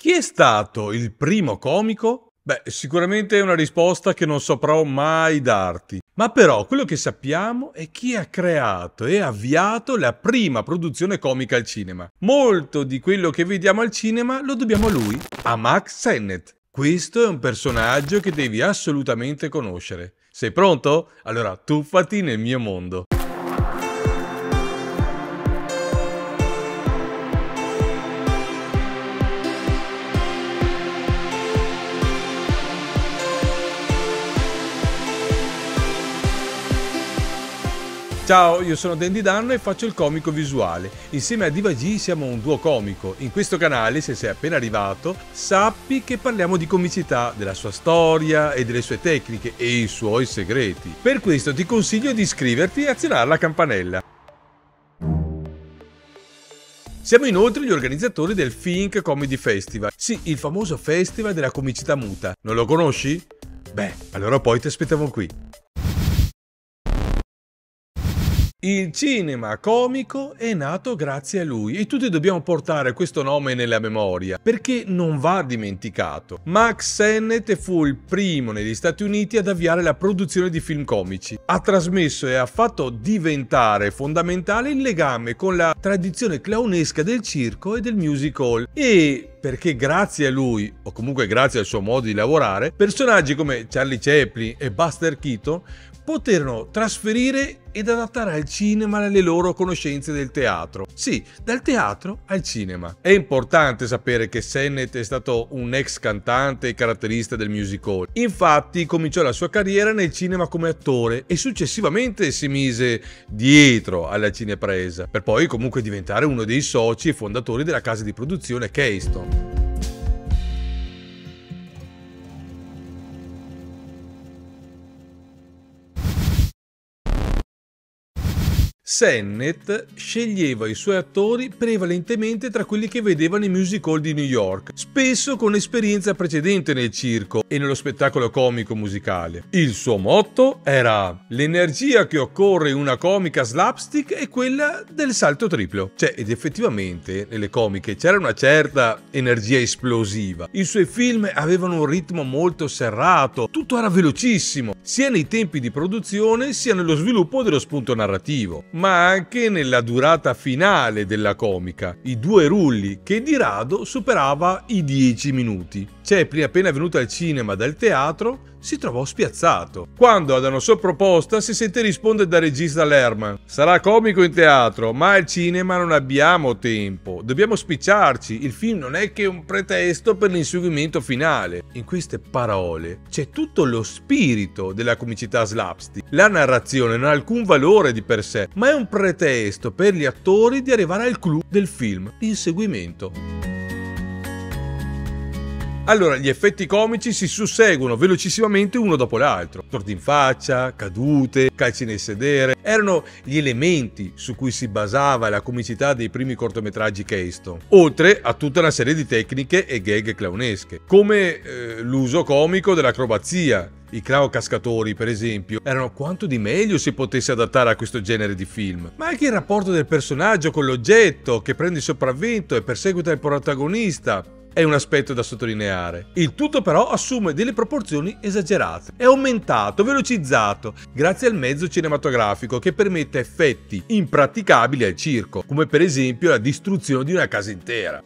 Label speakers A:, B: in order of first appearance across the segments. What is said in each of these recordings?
A: Chi è stato il primo comico? Beh, sicuramente è una risposta che non saprò mai darti. Ma però quello che sappiamo è chi ha creato e avviato la prima produzione comica al cinema. Molto di quello che vediamo al cinema lo dobbiamo a lui, a Mack Sennett. Questo è un personaggio che devi assolutamente conoscere. Sei pronto? Allora tuffati nel mio mondo. Ciao, io sono Dandy Dan e faccio il comico visuale. Insieme a Diva G siamo un duo comico. In questo canale, se sei appena arrivato, sappi che parliamo di comicità, della sua storia e delle sue tecniche e i suoi segreti. Per questo ti consiglio di iscriverti e azionare la campanella. Siamo inoltre gli organizzatori del Think Comedy Festival. Sì, il famoso festival della comicità muta. Non lo conosci? Beh, allora poi ti aspettiamo qui. Il cinema comico è nato grazie a lui e tutti dobbiamo portare questo nome nella memoria perché non va dimenticato. Mack Sennett fu il primo negli Stati Uniti ad avviare la produzione di film comici. Ha trasmesso e ha fatto diventare fondamentale il legame con la tradizione clownesca del circo e del music hall perché grazie a lui, o comunque grazie al suo modo di lavorare, personaggi come Charlie Chaplin e Buster Keaton poterono trasferire ed adattare al cinema le loro conoscenze del teatro. Sì, dal teatro al cinema. È importante sapere che Sennett è stato un ex cantante e caratterista del music hall. Infatti cominciò la sua carriera nel cinema come attore e successivamente si mise dietro alla cinepresa, per poi comunque diventare uno dei soci e fondatori della casa di produzione Keystone. Sennett sceglieva i suoi attori prevalentemente tra quelli che vedeva nei music hall di New York, spesso con esperienza precedente nel circo e nello spettacolo comico musicale. Il suo motto era: l'energia che occorre in una comica slapstick è quella del salto triplo. Ed effettivamente nelle comiche c'era una certa energia esplosiva. I suoi film avevano un ritmo molto serrato, tutto era velocissimo, sia nei tempi di produzione sia nello sviluppo dello spunto narrativo, ma anche nella durata finale della comica, i 2 rulli che di rado superava i 10 minuti. Chaplin, appena venuto al cinema dal teatro, si trovò spiazzato. Quando ad una sua proposta si sente rispondere dal regista Lerman: sarà comico in teatro, ma al cinema non abbiamo tempo, dobbiamo spicciarci, il film non è che un pretesto per l'inseguimento finale. In queste parole c'è tutto lo spirito della comicità slapstick. La narrazione non ha alcun valore di per sé, ma è un pretesto per gli attori di arrivare al clou del film, l'inseguimento. Allora, gli effetti comici si susseguono velocissimamente uno dopo l'altro. Torti in faccia, cadute, calci nel sedere, erano gli elementi su cui si basava la comicità dei primi cortometraggi Keystone, oltre a tutta una serie di tecniche e gag clownesche, come l'uso comico dell'acrobazia. I clown cascatori, per esempio, erano quanto di meglio si potesse adattare a questo genere di film. Ma anche il rapporto del personaggio con l'oggetto che prende il sopravvento e perseguita il protagonista è un aspetto da sottolineare. Il tutto però assume delle proporzioni esagerate. È aumentato, velocizzato, grazie al mezzo cinematografico che permette effetti impraticabili al circo, come per esempio la distruzione di una casa intera.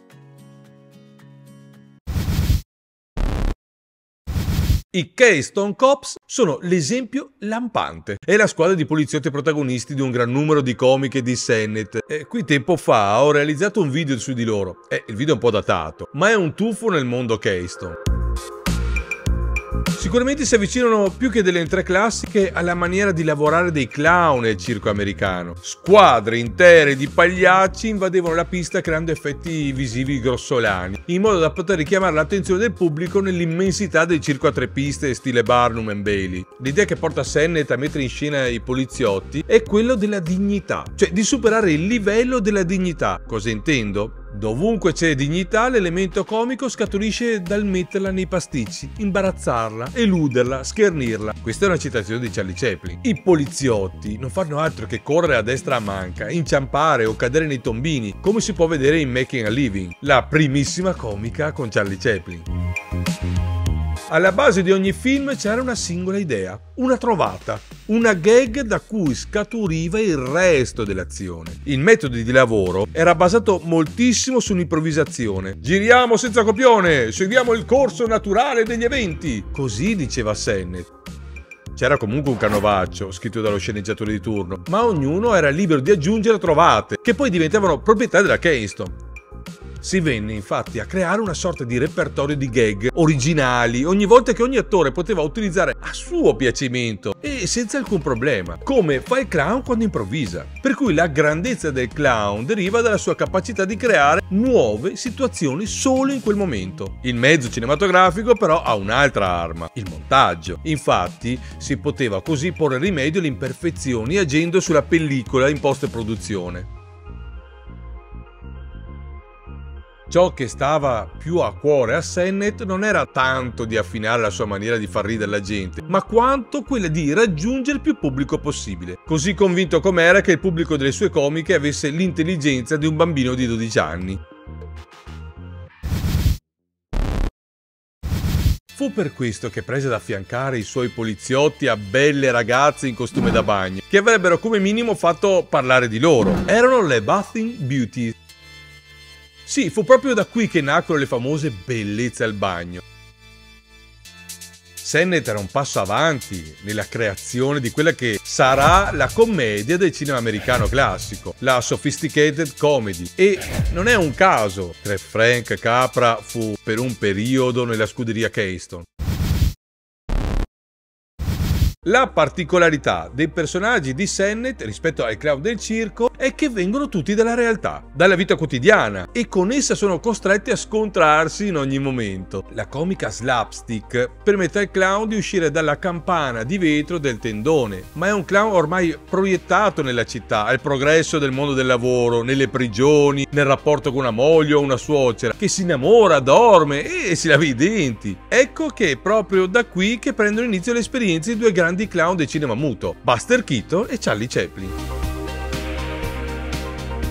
A: I Keystone Cops sono l'esempio lampante. È la squadra di poliziotti protagonisti di un gran numero di comiche di Sennett. Qui tempo fa ho realizzato un video su di loro. Il video è un po' datato, ma è un tuffo nel mondo Keystone. Sicuramente si avvicinano più che delle entrate classiche alla maniera di lavorare dei clown nel circo americano. Squadre intere di pagliacci invadevano la pista creando effetti visivi grossolani, in modo da poter richiamare l'attenzione del pubblico nell'immensità del circo a 3 piste stile Barnum and Bailey. L'idea che porta Sennett a mettere in scena i poliziotti è quello della dignità, cioè di superare il livello della dignità. Cosa intendo? Dovunque c'è dignità, l'elemento comico scaturisce dal metterla nei pasticci, imbarazzarla, eluderla, schernirla. Questa è una citazione di Charlie Chaplin. I poliziotti non fanno altro che correre a destra a manca, inciampare o cadere nei tombini, come si può vedere in Making a Living, la primissima comica con Charlie Chaplin. Alla base di ogni film c'era una singola idea, una trovata, una gag da cui scaturiva il resto dell'azione. Il metodo di lavoro era basato moltissimo sull'improvvisazione. Giriamo senza copione, seguiamo il corso naturale degli eventi, così diceva Sennett. C'era comunque un canovaccio, scritto dallo sceneggiatore di turno, ma ognuno era libero di aggiungere trovate, che poi diventavano proprietà della Keystone. Si venne infatti a creare una sorta di repertorio di gag originali ogni volta che ogni attore poteva utilizzare a suo piacimento e senza alcun problema, come fa il clown quando improvvisa. Per cui la grandezza del clown deriva dalla sua capacità di creare nuove situazioni solo in quel momento. Il mezzo cinematografico però ha un'altra arma, il montaggio. Infatti si poteva così porre rimedio alle imperfezioni agendo sulla pellicola in post-produzione. Ciò che stava più a cuore a Sennett non era tanto di affinare la sua maniera di far ridere la gente, ma quanto quella di raggiungere il più pubblico possibile, così convinto com'era che il pubblico delle sue comiche avesse l'intelligenza di un bambino di 12 anni. Fu per questo che prese ad affiancare i suoi poliziotti a belle ragazze in costume da bagno, che avrebbero come minimo fatto parlare di loro. Erano le Bathing Beauties. Sì, fu proprio da qui che nacquero le famose bellezze al bagno. Sennett era un passo avanti nella creazione di quella che sarà la commedia del cinema americano classico, la sophisticated comedy. E non è un caso che Frank Capra fu per un periodo nella scuderia Keystone. La particolarità dei personaggi di Sennett rispetto ai clown del circo è che vengono tutti dalla realtà, dalla vita quotidiana, e con essa sono costretti a scontrarsi in ogni momento. La comica slapstick permette al clown di uscire dalla campana di vetro del tendone, ma è un clown ormai proiettato nella città, al progresso del mondo del lavoro, nelle prigioni, nel rapporto con una moglie o una suocera, che si innamora, dorme e si lava i denti. Ecco che è proprio da qui che prendono inizio le esperienze di due grandi clown del cinema muto, Buster Keaton e Charlie Chaplin.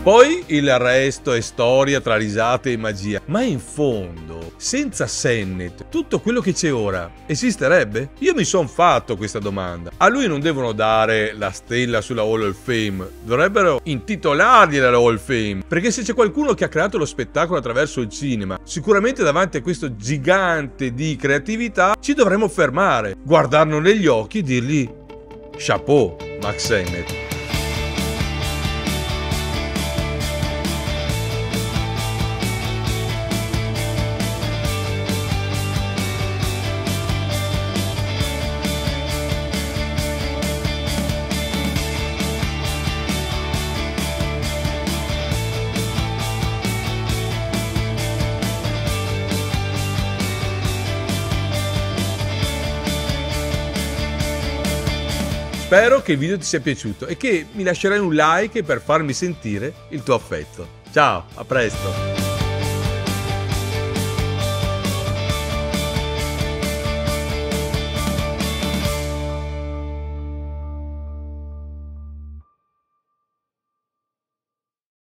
A: Poi il resto è storia tra risate e magia, ma in fondo, senza Sennett, tutto quello che c'è ora esisterebbe? Io mi son fatto questa domanda. A lui non devono dare la stella sulla Hall of Fame, dovrebbero intitolargliela la Hall of Fame, perché se c'è qualcuno che ha creato lo spettacolo attraverso il cinema, sicuramente davanti a questo gigante di creatività ci dovremmo fermare, guardarlo negli occhi e dirgli chapeau, Max Sennett. Spero che il video ti sia piaciuto e che mi lascerai un like per farmi sentire il tuo affetto. Ciao, a presto!